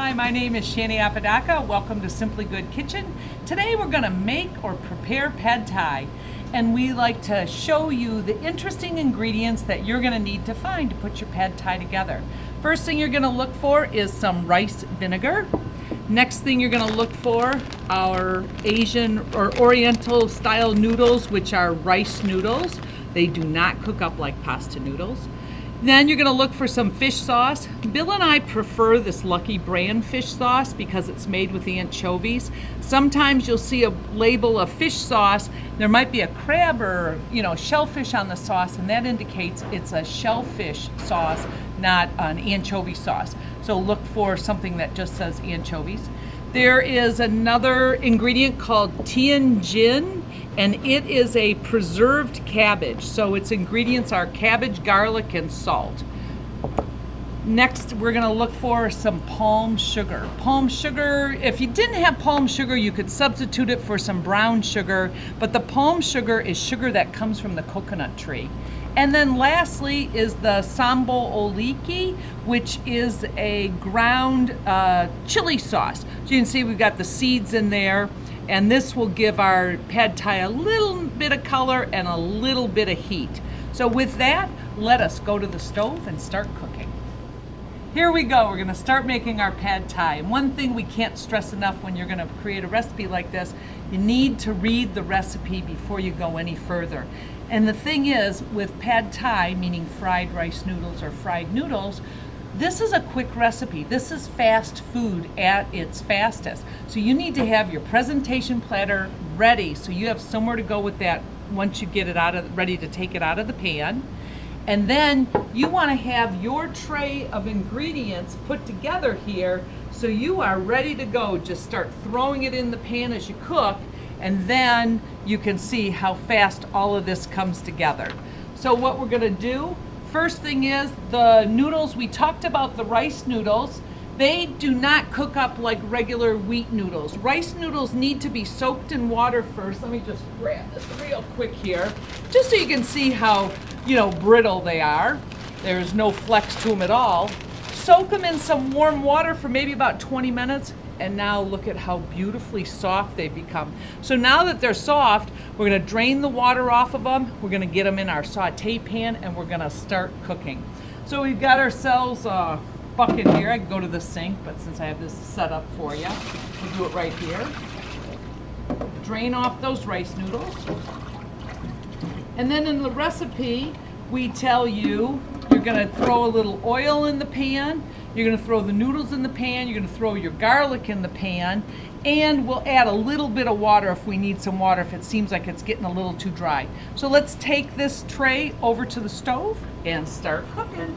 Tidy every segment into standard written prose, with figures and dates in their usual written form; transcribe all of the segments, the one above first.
Hi, my name is Shanny. Welcome to Simply Good Kitchen. Today we're going to make or prepare pad thai, and we like to show you the interesting ingredients that you're going to need to find to put your pad thai together. First thing you're going to look for is some rice vinegar. Next thing you're going to look for are Asian or Oriental style noodles, which are rice noodles. They do not cook up like pasta noodles. Then you're going to look for some fish sauce. Bill and I prefer this Lucky brand fish sauce because it's made with the anchovies. Sometimes you'll see a label of fish sauce. There might be a crab or shellfish on the sauce, and that indicates it's a shellfish sauce, not an anchovy sauce. So look for something that just says anchovies. There is another ingredient called tianjin, and it is a preserved cabbage. So its ingredients are cabbage, garlic, and salt. Next, we're gonna look for some palm sugar. Palm sugar, if you didn't have palm sugar, you could substitute it for some brown sugar, but the palm sugar is sugar that comes from the coconut tree. And then lastly is the sambo oliki, which is a ground chili sauce. So you can see we've got the seeds in there, and this will give our pad thai a little bit of color and a little bit of heat. So with that, let us go to the stove and start cooking. Here we go, we're gonna start making our pad thai. And one thing we can't stress enough when you're gonna create a recipe like this, you need to read the recipe before you go any further. And the thing is, with pad thai, meaning fried rice noodles or fried noodles, this is a quick recipe. This is fast food at its fastest. So you need to have your presentation platter ready so you have somewhere to go with that once you get it ready to take it out of the pan. And then you want to have your tray of ingredients put together here so you are ready to go. Just start throwing it in the pan as you cook, and then you can see how fast all of this comes together. So what we're going to do, first thing is the noodles. We talked about the rice noodles. They do not cook up like regular wheat noodles. Rice noodles need to be soaked in water first. Let me just grab this real quick here, just so you can see how brittle they are. There's no flex to them at all. Soak them in some warm water for maybe about 20 minutes. And now look at how beautifully soft they've become. So now that they're soft, we're gonna drain the water off of them. We're gonna get them in our saute pan, and we're gonna start cooking. So we've got ourselves a bucket here. I can go to the sink, but since I have this set up for you, we'll do it right here. Drain off those rice noodles. And then in the recipe, we tell you, you're gonna throw a little oil in the pan. You're gonna throw the noodles in the pan, you're gonna throw your garlic in the pan, and we'll add a little bit of water if we need some water, if it seems like it's getting a little too dry. So let's take this tray over to the stove and start cooking.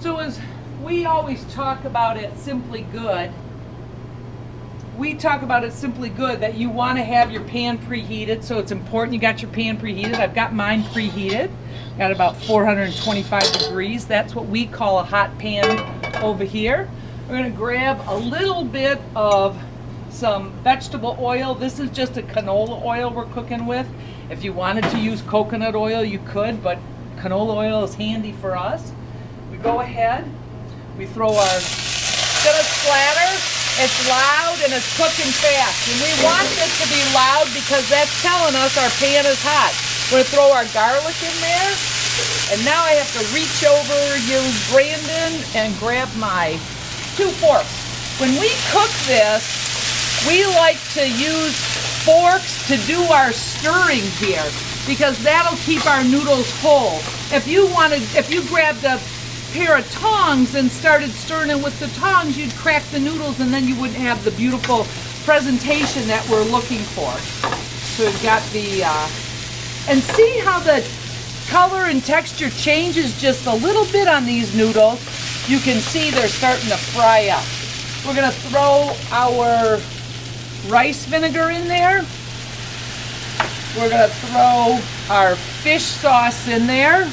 So as we always talk about at Simply Good, that you want to have your pan preheated, so it's important you got your pan preheated. I've got mine preheated, got about 425 degrees. That's what we call a hot pan over here. We're going to grab a little bit of some vegetable oil. This is just a canola oil we're cooking with. If you wanted to use coconut oil, you could, but canola oil is handy for us. We go ahead, we throw our, it's gonna splatter. It's loud and it's cooking fast. And we want this to be loud because that's telling us our pan is hot. We're gonna throw our garlic in there. And now I have to reach over you, Brandon, and grab my 2 forks. When we cook this, we like to use forks to do our stirring here because that'll keep our noodles whole. If you grabbed a pair of tongs and started stirring it with the tongs, you'd crack the noodles and then you wouldn't have the beautiful presentation that we're looking for. So we've got the, and see how the color and texture changes just a little bit on these noodles. You can see they're starting to fry up. We're gonna throw our rice vinegar in there. We're gonna throw our fish sauce in there.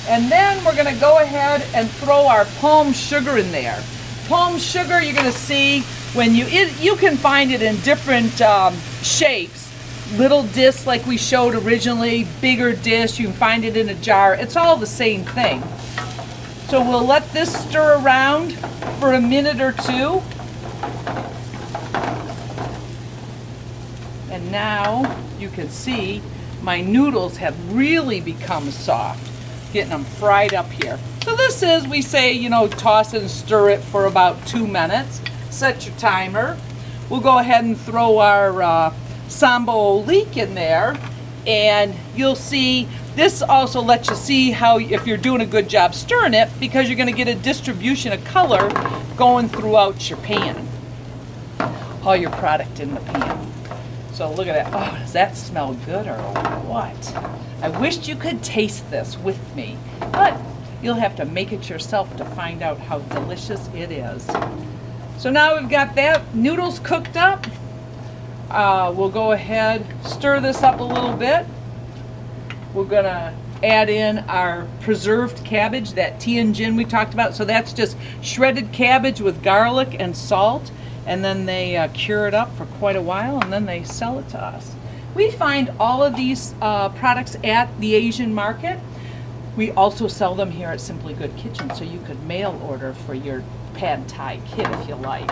And then we're going to go ahead and throw our palm sugar in there. Palm sugar, you're going to see when you can find it in different shapes. Little discs like we showed originally, bigger discs, you can find it in a jar. It's all the same thing. So we'll let this stir around for a minute or two. And now you can see my noodles have really become soft, getting them fried up here. So this is, we say, you know, toss and stir it for about 2 minutes. Set your timer. We'll go ahead and throw our sambo leek in there, and you'll see this also lets you see how, if you're doing a good job stirring it, because you're going to get a distribution of color going throughout your pan. All your product in the pan. So look at that. Oh, does that smell good or what? I wished you could taste this with me, but you'll have to make it yourself to find out how delicious it is. So now we've got that noodles cooked up. We'll go ahead, stir this up a little bit. We're gonna add in our preserved cabbage, that tianjin we talked about. So that's just shredded cabbage with garlic and salt, and then they cure it up for quite a while, and then they sell it to us. We find all of these products at the Asian market. We also sell them here at Simply Good Kitchen, so you could mail order for your pad thai kit if you like.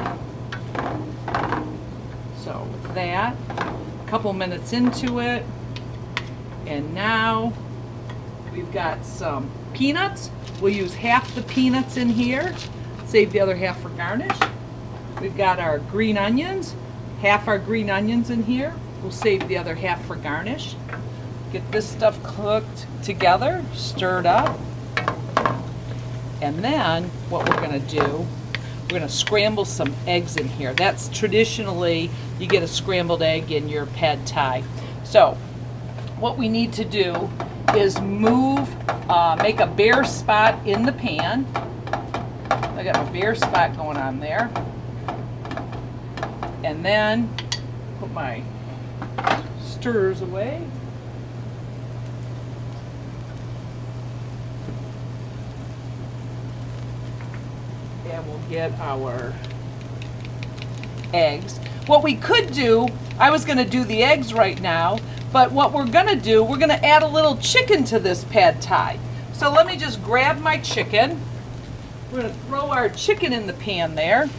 So with that, a couple minutes into it, and now we've got some peanuts. We'll use half the peanuts in here, save the other half for garnish. We've got our green onions, half our green onions in here. We'll save the other half for garnish. Get this stuff cooked together, stirred up. And then what we're gonna do, we're gonna scramble some eggs in here. That's traditionally, you get a scrambled egg in your pad thai. So what we need to do is make a bare spot in the pan. I got a bare spot going on there. And then put my stirrers away. And we'll get our eggs. What we could do, I was going to do the eggs right now, but what we're going to do, we're going to add a little chicken to this pad thai. So let me just grab my chicken. We're going to throw our chicken in the pan there.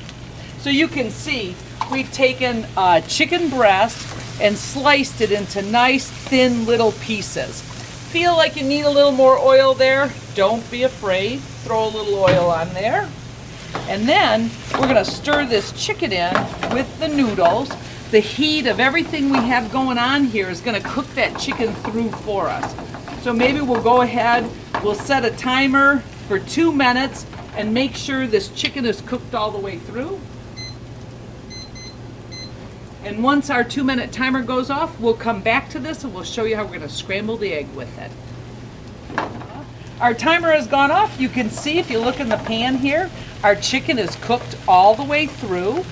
So you can see we've taken chicken breast and sliced it into nice thin little pieces. Feel like you need a little more oil there? Don't be afraid. Throw a little oil on there. And then we're going to stir this chicken in with the noodles. The heat of everything we have going on here is going to cook that chicken through for us. So maybe we'll go ahead, we'll set a timer for 2 minutes and make sure this chicken is cooked all the way through. And once our 2-minute timer goes off, we'll come back to this and we'll show you how we're going to scramble the egg with it. Our timer has gone off. You can see if you look in the pan here, our chicken is cooked all the way through.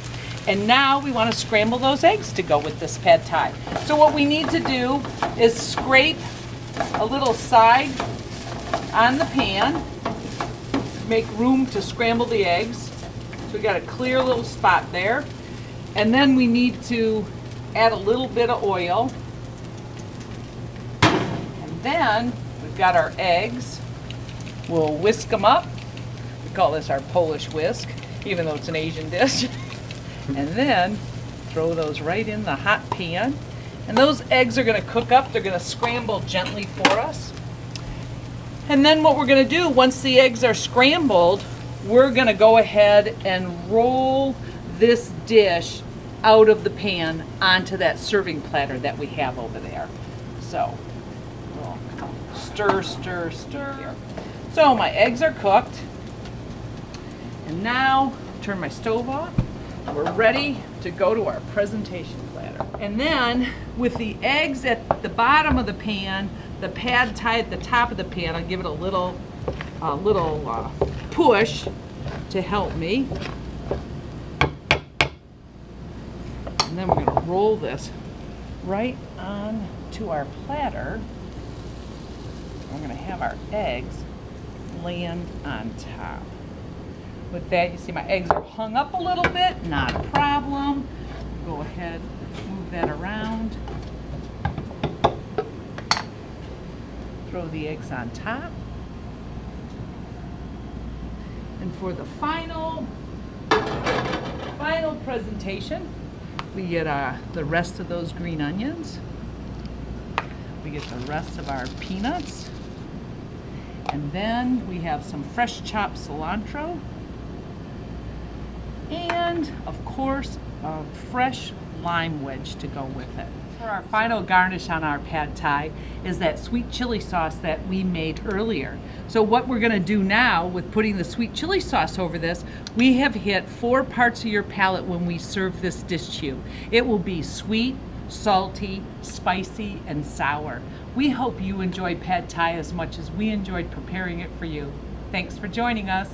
And now we want to scramble those eggs to go with this pad thai. So what we need to do is scrape a little side on the pan, make room to scramble the eggs. So we got a clear little spot there. And then we need to add a little bit of oil. And then we've got our eggs. We'll whisk them up. We call this our Polish whisk, even though it's an Asian dish. And then throw those right in the hot pan. And those eggs are going to cook up. They're going to scramble gently for us. And then what we're going to do, once the eggs are scrambled, we're going to go ahead and roll this dish out of the pan onto that serving platter that we have over there. So we'll stir, stir, stir here. So my eggs are cooked. And now turn my stove off. We're ready to go to our presentation platter. And then with the eggs at the bottom of the pan, the pad thai at the top of the pan, I'll give it a little push to help me. And then we're going to roll this right on to our platter. We're going to have our eggs land on top. With that, you see my eggs are hung up a little bit, not a problem. Go ahead, move that around. Throw the eggs on top. And for the final presentation, we get the rest of those green onions. We get the rest of our peanuts. And then we have some fresh chopped cilantro. And of course, a fresh lime wedge to go with it. For our final garnish on our pad thai is that sweet chili sauce that we made earlier. So what we're gonna do now with putting the sweet chili sauce over this, we have hit 4 parts of your palate when we serve this dish to you. It will be sweet, salty, spicy, and sour. We hope you enjoy pad thai as much as we enjoyed preparing it for you. Thanks for joining us.